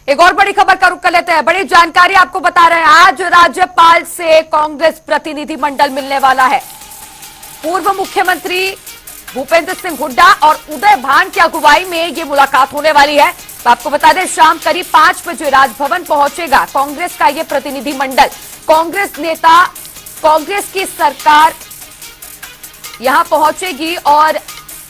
एक और बड़ी खबर का रुख कर लेते हैं। बड़ी जानकारी आपको बता रहे हैं, आज राज्यपाल से कांग्रेस प्रतिनिधिमंडल मिलने वाला है। पूर्व मुख्यमंत्री भूपेंद्र सिंह हुड्डा और उदय भान की अगुवाई में ये मुलाकात होने वाली है। तो आपको बता दें, शाम करीब 5 बजे राजभवन पहुंचेगा कांग्रेस का ये प्रतिनिधिमंडल। कांग्रेस नेता, कांग्रेस की सरकार यहां पहुंचेगी और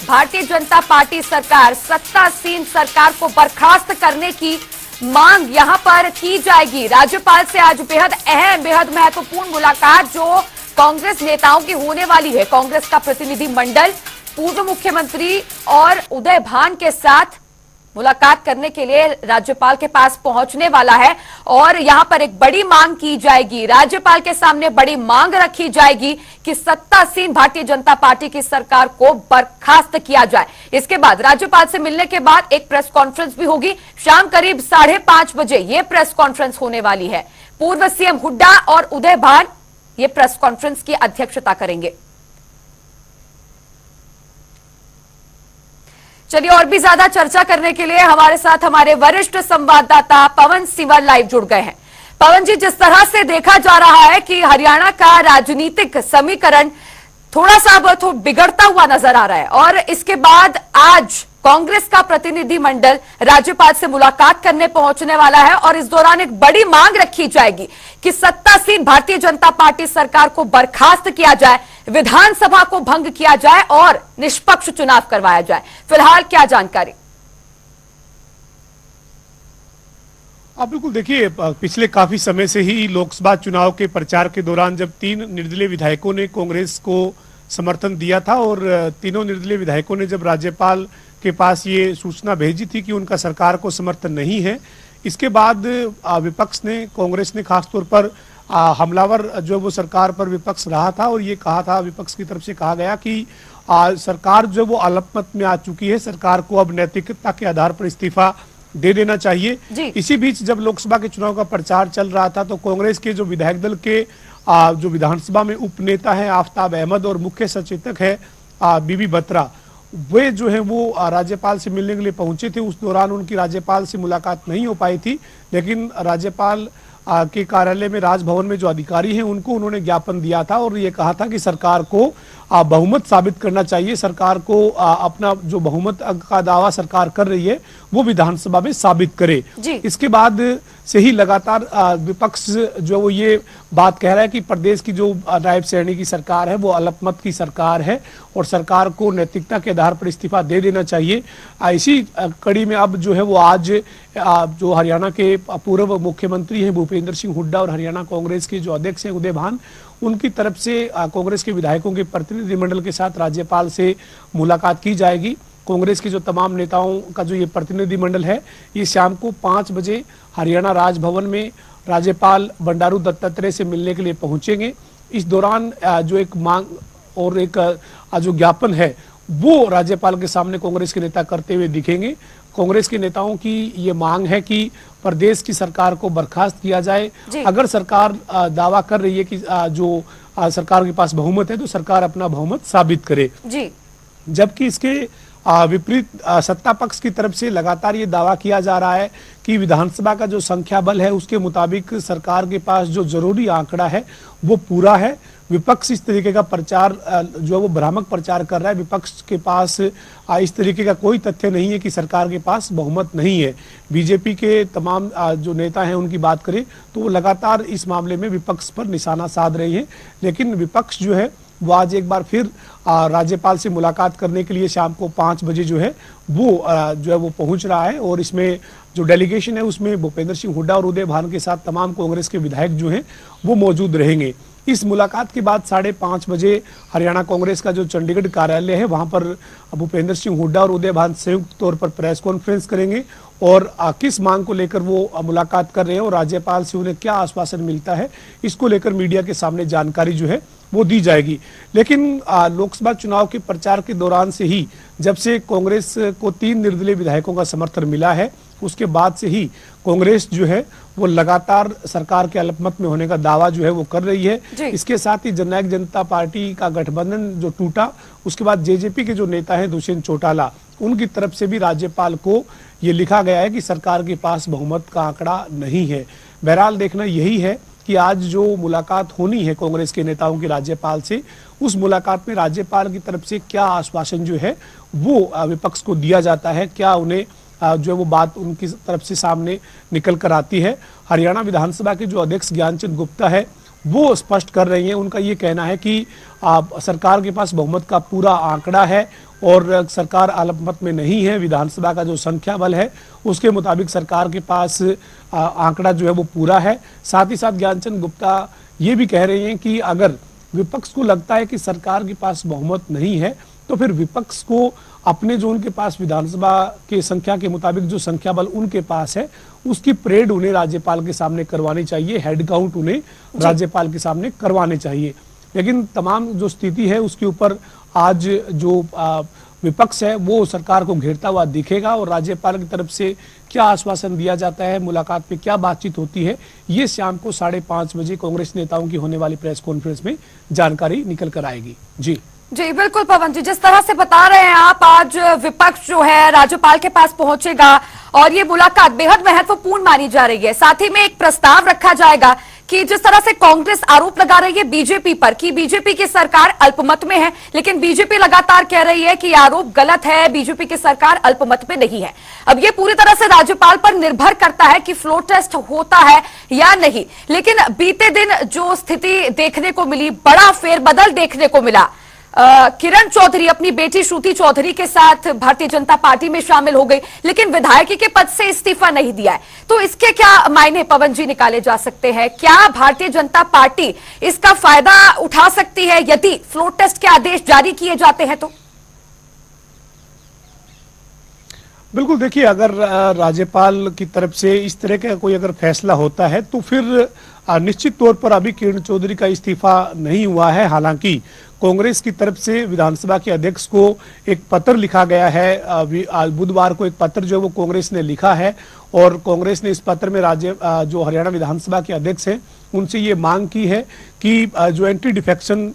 भारतीय जनता पार्टी सरकार, सत्तासीन सरकार को बर्खास्त करने की मांग यहां पर की जाएगी। राज्यपाल से आज बेहद अहम, बेहद महत्वपूर्ण मुलाकात जो कांग्रेस नेताओं की होने वाली है। कांग्रेस का प्रतिनिधिमंडल पूर्व मुख्यमंत्री और उदय भान के साथ मुलाकात करने के लिए राज्यपाल के पास पहुंचने वाला है और यहां पर एक बड़ी मांग की जाएगी। राज्यपाल के सामने बड़ी मांग रखी जाएगी कि सत्तासीन भारतीय जनता पार्टी की सरकार को बर्खास्त किया जाए। इसके बाद राज्यपाल से मिलने के बाद एक प्रेस कॉन्फ्रेंस भी होगी। शाम करीब 5:30 बजे यह प्रेस कॉन्फ्रेंस होने वाली है। पूर्व सीएम हुड्डा और उदय भान ये प्रेस कॉन्फ्रेंस की अध्यक्षता करेंगे। चलिए, और भी ज्यादा चर्चा करने के लिए हमारे साथ हमारे वरिष्ठ संवाददाता पवन सिंवर लाइव जुड़ गए हैं। पवन जी, जिस तरह से देखा जा रहा है कि हरियाणा का राजनीतिक समीकरण थोड़ा सा अब बिगड़ता हुआ नजर आ रहा है और इसके बाद आज कांग्रेस का प्रतिनिधिमंडल राज्यपाल से मुलाकात करने पहुंचने वाला है और इस दौरान एक बड़ी मांग रखी जाएगी कि सत्तासीन भारतीय जनता पार्टी सरकार को बर्खास्त किया जाए, विधानसभा को भंग किया जाए और निष्पक्ष चुनाव करवाया जाए। फिलहाल क्या जानकारी? आप बिल्कुल देखिए, पिछले काफी समय से ही लोकसभा चुनाव के प्रचार के दौरान जब 3 निर्दलीय विधायकों ने कांग्रेस को समर्थन दिया था और तीनों निर्दलीय विधायकों ने जब राज्यपाल के पास ये सूचना भेजी थी कि उनका सरकार को समर्थन नहीं है, इसके बाद विपक्ष ने, कांग्रेस ने खासतौर पर हमलावर जो वो सरकार पर विपक्ष रहा था और ये कहा था, विपक्ष की तरफ से कहा गया कि सरकार जो वो अल्पमत में आ चुकी है, सरकार को अब नैतिकता के आधार पर इस्तीफा दे देना चाहिए। इसी बीच जब लोकसभा के चुनाव का प्रचार चल रहा था तो कांग्रेस के जो विधायक दल के जो विधानसभा में उपनेता है आफ्ताब अहमद और मुख्य सचेतक है बीबी बत्रा, वे जो है वो राज्यपाल से मिलने के लिए पहुंचे थे। उस दौरान उनकी राज्यपाल से मुलाकात नहीं हो पाई थी, लेकिन राज्यपाल के कार्यालय में, राजभवन में जो अधिकारी हैं उनको उन्होंने ज्ञापन दिया था और ये कहा था कि सरकार को बहुमत साबित करना चाहिए, सरकार को अपना जो बहुमत का दावा सरकार कर रही है वो विधानसभा में साबित करे। इसके बाद से ही लगातार विपक्ष जो वो ये बात कह रहा है कि प्रदेश की जो नायब श्रेणी की सरकार है वो अल्पमत की सरकार है और सरकार को नैतिकता के आधार पर इस्तीफा दे देना चाहिए। इसी कड़ी में अब जो है वो आज जो हरियाणा के पूर्व मुख्यमंत्री हैं भूपेंद्र सिंह हुड्डा और हरियाणा कांग्रेस के जो अध्यक्ष हैं उदय भान, उनकी तरफ से कांग्रेस के विधायकों के प्रतिनिधिमंडल के साथ राज्यपाल से मुलाकात की जाएगी। कांग्रेस के जो तमाम नेताओं का जो ये प्रतिनिधिमंडल है, ये शाम को 5 बजे हरियाणा राजभवन में राज्यपाल बंडारू दत्तात्रेय से मिलने के लिए पहुंचेंगे। इस दौरान जो एक मांग और एक जो ज्ञापन है वो राज्यपाल के सामने कांग्रेस के नेता करते हुए दिखेंगे। कांग्रेस के नेताओं की ये मांग है कि प्रदेश की सरकार को बर्खास्त किया जाए। अगर सरकार दावा कर रही है कि जो सरकार के पास बहुमत है तो सरकार अपना बहुमत साबित करे। जबकि इसके विपरीत सत्ता पक्ष की तरफ से लगातार ये दावा किया जा रहा है कि विधानसभा का जो संख्या बल है उसके मुताबिक सरकार के पास जो जरूरी आंकड़ा है वो पूरा है। विपक्ष इस तरीके का प्रचार जो वो भ्रामक प्रचार कर रहा है, विपक्ष के पास इस तरीके का कोई तथ्य नहीं है कि सरकार के पास बहुमत नहीं है। बीजेपी के तमाम जो नेता हैं उनकी बात करें तो वो लगातार इस मामले में विपक्ष पर निशाना साध रही हैं, लेकिन विपक्ष जो है वो आज एक बार फिर राज्यपाल से मुलाकात करने के लिए शाम को 5 बजे जो है वो पहुंच रहा है और इसमें जो डेलीगेशन है उसमें भूपेंद्र सिंह हुड्डा और उदय भान के साथ तमाम कांग्रेस के विधायक जो हैं वो मौजूद रहेंगे। इस मुलाकात के बाद 5:30 बजे हरियाणा कांग्रेस का जो चंडीगढ़ कार्यालय है वहां पर भूपेंद्र सिंह हुड्डा और उदय भान संयुक्त तौर पर प्रेस कॉन्फ्रेंस करेंगे और किस मांग को लेकर वो मुलाकात कर रहे हैं और राज्यपाल से उन्हें क्या आश्वासन मिलता है, इसको लेकर मीडिया के सामने जानकारी जो है वो दी जाएगी। लेकिन लोकसभा चुनाव के प्रचार के दौरान से ही जब से कांग्रेस को 3 निर्दलीय विधायकों का समर्थन मिला है उसके बाद से ही कांग्रेस जो है वो लगातार सरकार के अल्पमत में होने का दावा जो है वो कर रही है। इसके साथ ही जननायक जनता पार्टी का गठबंधन जो टूटा, उसके बाद जेजेपी के जो नेता हैं दुष्यंत चौटाला, उनकी तरफ से भी राज्यपाल को ये लिखा गया है कि सरकार के पास बहुमत का आंकड़ा नहीं है। बहरहाल देखना यही है कि आज जो मुलाकात होनी है कांग्रेस के नेताओं की राज्यपाल से, उस मुलाकात में राज्यपाल की तरफ से क्या आश्वासन जो है वो विपक्ष को दिया जाता है, क्या उन्हें जो है वो बात उनकी तरफ से सामने निकल कर आती है। हरियाणा विधानसभा के जो अध्यक्ष ज्ञानचंद गुप्ता है वो स्पष्ट कर रही हैं। उनका ये कहना है कि सरकार के पास बहुमत का पूरा आंकड़ा है और सरकार अल्पमत में नहीं है। विधानसभा का जो संख्या बल है उसके मुताबिक सरकार के पास आंकड़ा जो है वो पूरा है। साथ ही साथ ज्ञानचंद गुप्ता ये भी कह रहे हैं कि अगर विपक्ष को लगता है कि सरकार के पास बहुमत नहीं है तो फिर विपक्ष को अपने जो उनके पास विधानसभा के संख्या के मुताबिक जो संख्या बल उनके पास है उसकी परेड उन्हें राज्यपाल के सामने करवानी चाहिए, हेड काउंट उन्हें राज्यपाल के सामने करवाने चाहिए। लेकिन तमाम जो स्थिति है उसके ऊपर आज जो विपक्ष है वो सरकार को घेरता हुआ दिखेगा और राज्यपाल की तरफ से क्या आश्वासन दिया जाता है, मुलाकात पे क्या बातचीत होती है, ये शाम को 5:30 बजे कांग्रेस नेताओं की होने वाली प्रेस कॉन्फ्रेंस में जानकारी निकल कर आएगी। जी बिल्कुल पवन जी, जिस तरह से बता रहे हैं आप, आज विपक्ष जो है राज्यपाल के पास पहुंचेगा और ये मुलाकात बेहद महत्वपूर्ण मानी जा रही है। साथ ही में एक प्रस्ताव रखा जाएगा कि जिस तरह से कांग्रेस आरोप लगा रही है बीजेपी पर कि बीजेपी की सरकार अल्पमत में है, लेकिन बीजेपी लगातार कह रही है कि आरोप गलत है, बीजेपी की सरकार अल्पमत में नहीं है। अब ये पूरी तरह से राज्यपाल पर निर्भर करता है कि फ्लोर टेस्ट होता है या नहीं। लेकिन बीते दिन जो स्थिति देखने को मिली, बड़ा फेरबदल देखने को मिला। किरण चौधरी अपनी बेटी श्रुति चौधरी के साथ भारतीय जनता पार्टी में शामिल हो गई, लेकिन विधायकी के पद से इस्तीफा नहीं दिया है। तो इसके क्या मायने पवन जी निकाले जा सकते हैं? क्या भारतीय जनता पार्टी इसका फायदा उठा सकती है यदि फ्लोर टेस्ट के आदेश जारी किए जाते हैं तो? बिल्कुल, देखिए, अगर राज्यपाल की तरफ से इस तरह का कोई अगर फैसला होता है तो फिर निश्चित तौर पर अभी किरण चौधरी का इस्तीफा नहीं हुआ है। हालांकि कांग्रेस की तरफ से विधानसभा के अध्यक्ष को एक पत्र लिखा गया है। बुधवार को एक पत्र जो है वो कांग्रेस ने लिखा है और कांग्रेस ने इस पत्र में जो हरियाणा विधानसभा के अध्यक्ष हैं उनसे ये मांग की है कि जो एंटी डिफेक्शन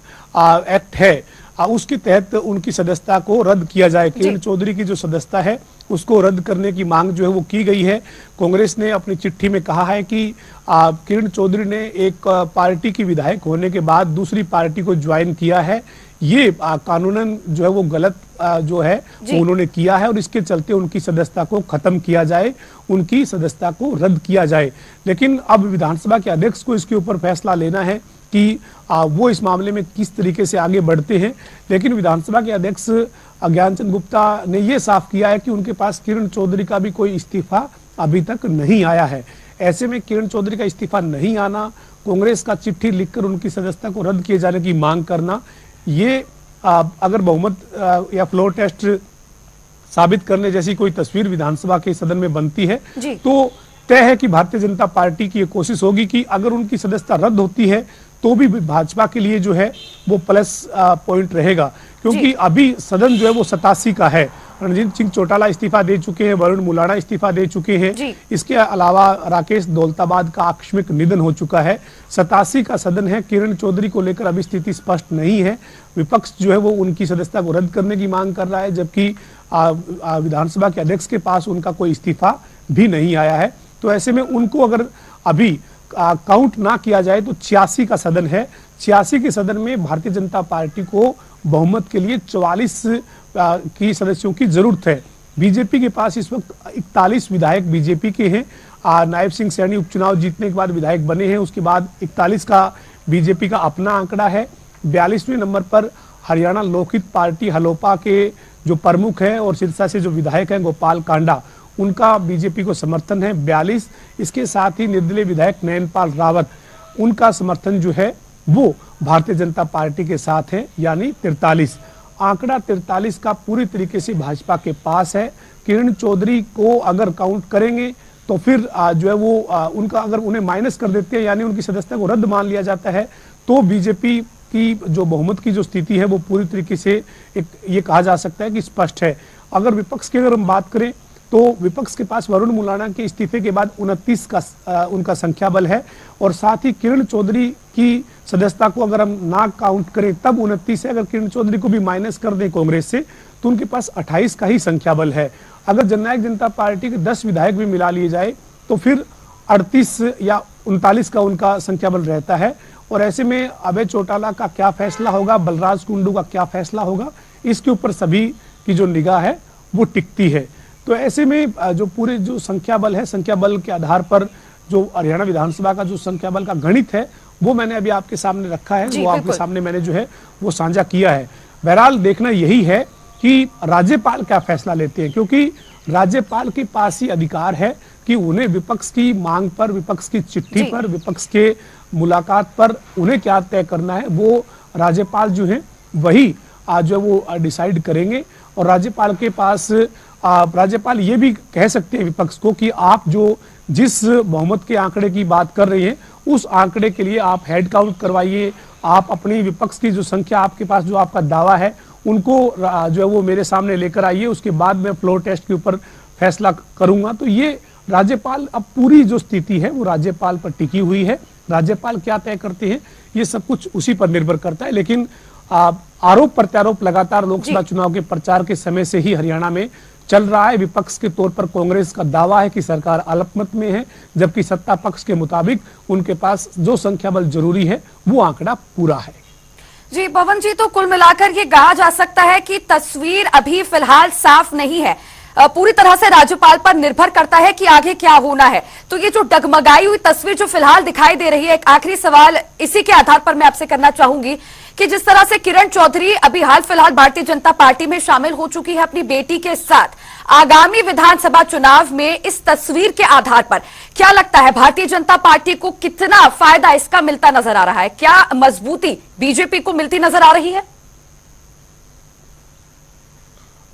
एक्ट है उसके तहत उनकी सदस्यता को रद्द किया जाए। किरण चौधरी की जो सदस्यता है उसको रद्द करने की मांग जो है वो की गई है। कांग्रेस ने अपनी चिट्ठी में कहा है कि किरण चौधरी ने एक पार्टी की विधायक होने के बाद दूसरी पार्टी को ज्वाइन किया है। ये कानूनन जो है वो गलत जो है वो उन्होंने किया है और इसके चलते उनकी सदस्यता को खत्म किया जाए, उनकी सदस्यता को रद्द किया जाए। लेकिन अब विधानसभा के अध्यक्ष को इसके ऊपर फैसला लेना है कि वो इस मामले में किस तरीके से आगे बढ़ते हैं। लेकिन विधानसभा के अध्यक्ष ज्ञानचंद गुप्ता ने यह साफ किया है कि उनके पास किरण चौधरी का भी कोई इस्तीफा अभी तक नहीं आया है। ऐसे में किरण चौधरी का इस्तीफा नहीं आना, कांग्रेस का चिट्ठी लिखकर उनकी सदस्यता को रद्द किए जाने की मांग करना, ये अगर बहुमत या फ्लोर टेस्ट साबित करने जैसी कोई तस्वीर विधानसभा के सदन में बनती है तो तय है कि भारतीय जनता पार्टी की ये कोशिश होगी कि अगर उनकी सदस्यता रद्द होती है तो भी भाजपा के लिए जो है वो प्लस पॉइंट रहेगा, क्योंकि अभी सदन जो है वो 87 का है। रणजीत सिंह चौटाला इस्तीफा दे चुके हैं, वरुण मुलाणा इस्तीफा दे चुके हैं, इसके अलावा राकेश दौलताबाद का आकस्मिक निधन हो चुका है। 87 का सदन है। किरण चौधरी को लेकर अभी स्थिति स्पष्ट नहीं है। विपक्ष जो है वो उनकी सदस्यता को रद्द करने की मांग कर रहा है, जबकि विधानसभा के अध्यक्ष के पास उनका कोई इस्तीफा भी नहीं आया है। तो ऐसे में उनको अगर अभी काउंट ना किया जाए तो 86 का सदन है। 86 के सदन में भारतीय जनता पार्टी को बहुमत के लिए 44 की सदस्यों की जरूरत है। बीजेपी के पास इस वक्त 41 विधायक बीजेपी के हैं। नायब सिंह सैनी उपचुनाव जीतने के बाद विधायक बने हैं, उसके बाद 41 का बीजेपी का अपना आंकड़ा है। 42वें नंबर पर हरियाणा लोकहित पार्टी हलोपा के जो प्रमुख हैं और सिरसा से जो विधायक हैं गोपाल कांडा, उनका बीजेपी को समर्थन है 42। इसके साथ ही निर्दलीय विधायक नयनपाल रावत, उनका समर्थन जो है वो भारतीय जनता पार्टी के साथ है, यानी 43। आंकड़ा 43 का पूरी तरीके से भाजपा के पास है। किरण चौधरी को अगर काउंट करेंगे तो फिर जो है वो उनका अगर उन्हें माइनस कर देते हैं, यानी उनकी सदस्यता को रद्द मान लिया जाता है, तो बीजेपी की जो बहुमत की जो स्थिति है वो पूरी तरीके से ये कहा जा सकता है कि स्पष्ट है। अगर विपक्ष की अगर हम बात करें तो विपक्ष के पास वरुण मुलाना के इस्तीफे के बाद 29 का उनका संख्या बल है, और साथ ही किरण चौधरी की सदस्यता को अगर हम ना काउंट करें तब 29 है। अगर किरण चौधरी को भी माइनस कर दें कांग्रेस से तो उनके पास 28 का ही संख्या बल है। अगर जननायक जनता पार्टी के 10 विधायक भी मिला लिए जाए तो फिर 38 या 39 का उनका संख्या बल रहता है। और ऐसे में अभय चौटाला का क्या फैसला होगा, बलराज कुंडू का क्या फैसला होगा, इसके ऊपर सभी की जो निगाह है वो टिकती है। तो ऐसे में जो पूरे जो संख्या बल है, संख्या बल के आधार पर जो हरियाणा विधानसभा का जो संख्या बल का गणित है वो मैंने अभी आपके सामने रखा है, वो आपके सामने मैंने जो है वो साझा किया है। बहरहाल देखना यही है कि राज्यपाल क्या फैसला लेते हैं, क्योंकि राज्यपाल के पास ही अधिकार है कि उन्हें विपक्ष की मांग पर, विपक्ष की चिट्ठी पर, विपक्ष के मुलाकात पर उन्हें क्या तय करना है वो राज्यपाल जो है वही आज जो वो डिसाइड करेंगे। और राज्यपाल के पास राज्यपाल ये भी कह सकते हैं विपक्ष को कि आप जो जिस बहुमत के आंकड़े की बात कर रहे हैं उस आंकड़े के लिए आप हेड काउंट करवाइए, आप अपनी विपक्ष की जो संख्या आपके पास जो आपका दावा है उनको जो है वो मेरे सामने लेकर आइए, उसके बाद मैं फ्लोर टेस्ट के ऊपर फैसला करूंगा। तो ये राज्यपाल, अब पूरी जो स्थिति है वो राज्यपाल पर टिकी हुई है। राज्यपाल क्या तय करते हैं ये सब कुछ उसी पर निर्भर करता है। लेकिन आरोप प्रत्यारोप लगातार लोकसभा चुनाव के प्रचार के समय से ही हरियाणा में चल रहा है। विपक्ष के तौर पर कांग्रेस का दावा है कि सरकार अल्पमत में है, जबकि सत्ता पक्ष के मुताबिक उनके पास जो संख्या बल जरूरी है वो आंकड़ा पूरा है। जी पवन जी, तो कुल मिलाकर ये कहा जा सकता है कि तस्वीर अभी फिलहाल साफ नहीं है, पूरी तरह से राज्यपाल पर निर्भर करता है कि आगे क्या होना है। तो ये जो डगमगाई हुई तस्वीर जो फिलहाल दिखाई दे रही है, एक आखिरी सवाल इसी के आधार पर मैं आपसे करना चाहूंगी कि जिस तरह से किरण चौधरी अभी हाल फिलहाल भारतीय जनता पार्टी में शामिल हो चुकी है अपनी बेटी के साथ, आगामी विधानसभा चुनाव में इस तस्वीर के आधार पर क्या लगता है भारतीय जनता पार्टी को कितना फायदा इसका मिलता नजर आ रहा है? क्या मजबूती बीजेपी को मिलती नजर आ रही है?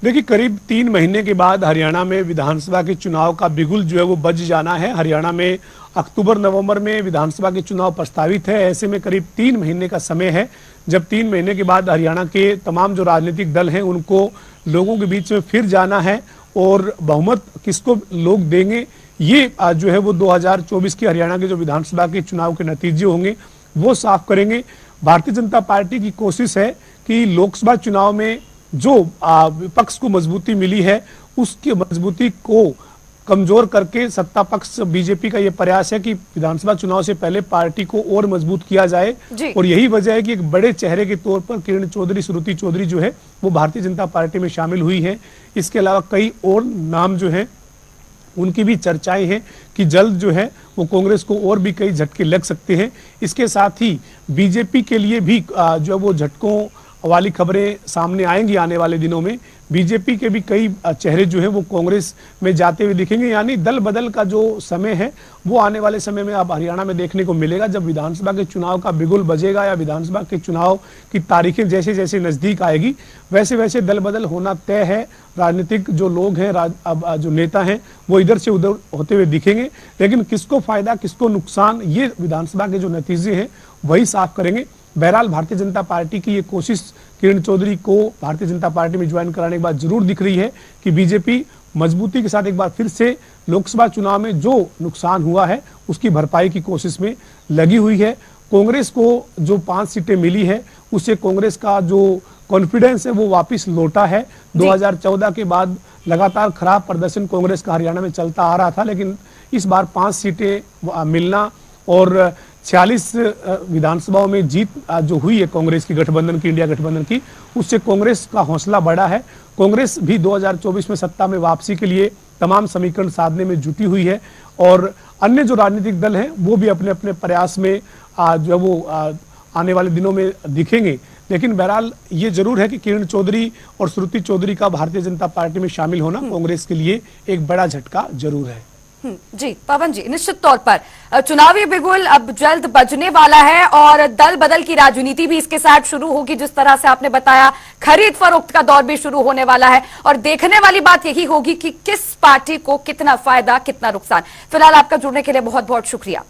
देखिए, करीब 3 महीने के बाद हरियाणा में विधानसभा के चुनाव का बिगुल जो है वो बज जाना है। हरियाणा में अक्टूबर नवंबर में विधानसभा के चुनाव प्रस्तावित है। ऐसे में करीब 3 महीने का समय है, जब 3 महीने के बाद हरियाणा के तमाम जो राजनीतिक दल हैं उनको लोगों के बीच में फिर जाना है और बहुमत किसको लोग देंगे ये जो है वो 2024 की हरियाणा के जो विधानसभा के चुनाव के नतीजे होंगे वो साफ करेंगे। भारतीय जनता पार्टी की कोशिश है कि लोकसभा चुनाव में जो विपक्ष को मजबूती मिली है उसकी मजबूती को कमजोर करके सत्ता पक्ष बीजेपी का यह प्रयास है कि विधानसभा चुनाव से पहले पार्टी को और मजबूत किया जाए। और यही वजह है कि एक बड़े चेहरे के तौर पर किरण चौधरी, श्रुति चौधरी जो है वो भारतीय जनता पार्टी में शामिल हुई है। इसके अलावा कई और नाम जो है उनकी भी चर्चाएं हैं कि जल्द जो है वो कांग्रेस को और भी कई झटके लग सकते हैं। इसके साथ ही बीजेपी के लिए भी जो है वो झटकों वाली खबरें सामने आएंगी आने वाले दिनों में। बीजेपी के भी कई चेहरे जो है वो कांग्रेस में जाते हुए दिखेंगे, यानी दल बदल का जो समय है वो आने वाले समय में अब हरियाणा में देखने को मिलेगा। जब विधानसभा के चुनाव का बिगुल बजेगा या विधानसभा के चुनाव की तारीखें जैसे जैसे नजदीक आएगी वैसे वैसे दल बदल होना तय है। राजनीतिक जो लोग हैं, अब जो नेता हैं वो इधर से उधर होते हुए दिखेंगे, लेकिन किसको फायदा किसको नुकसान ये विधानसभा के जो नतीजे हैं वही साफ करेंगे। बहरहाल भारतीय जनता पार्टी की ये कोशिश किरण चौधरी को भारतीय जनता पार्टी में ज्वाइन कराने के बाद जरूर दिख रही है कि बीजेपी मजबूती के साथ एक बार फिर से लोकसभा चुनाव में जो नुकसान हुआ है उसकी भरपाई की कोशिश में लगी हुई है। कांग्रेस को जो 5 सीटें मिली है उससे कांग्रेस का जो कॉन्फिडेंस है वो वापस लौटा है। 2014 के बाद लगातार खराब प्रदर्शन कांग्रेस का हरियाणा में चलता आ रहा था, लेकिन इस बार 5 सीटें मिलना और 46 विधानसभाओं में जीत जो हुई है कांग्रेस की, गठबंधन की, इंडिया गठबंधन की, उससे कांग्रेस का हौसला बढ़ा है। कांग्रेस भी 2024 में सत्ता में वापसी के लिए तमाम समीकरण साधने में जुटी हुई है और अन्य जो राजनीतिक दल हैं वो भी अपने अपने प्रयास में जो वो आने वाले दिनों में दिखेंगे। लेकिन बहरहाल ये जरूर है कि किरण चौधरी और श्रुति चौधरी का भारतीय जनता पार्टी में शामिल होना कांग्रेस के लिए एक बड़ा झटका जरूर है। जी पवन जी, निश्चित तौर पर चुनावी बिगुल अब जल्द बजने वाला है और दल बदल की राजनीति भी इसके साथ शुरू होगी। जिस तरह से आपने बताया, खरीद फरोख्त का दौर भी शुरू होने वाला है और देखने वाली बात यही होगी कि किस पार्टी को कितना फायदा कितना नुकसान। फिलहाल आपका जुड़ने के लिए बहुत बहुत शुक्रिया।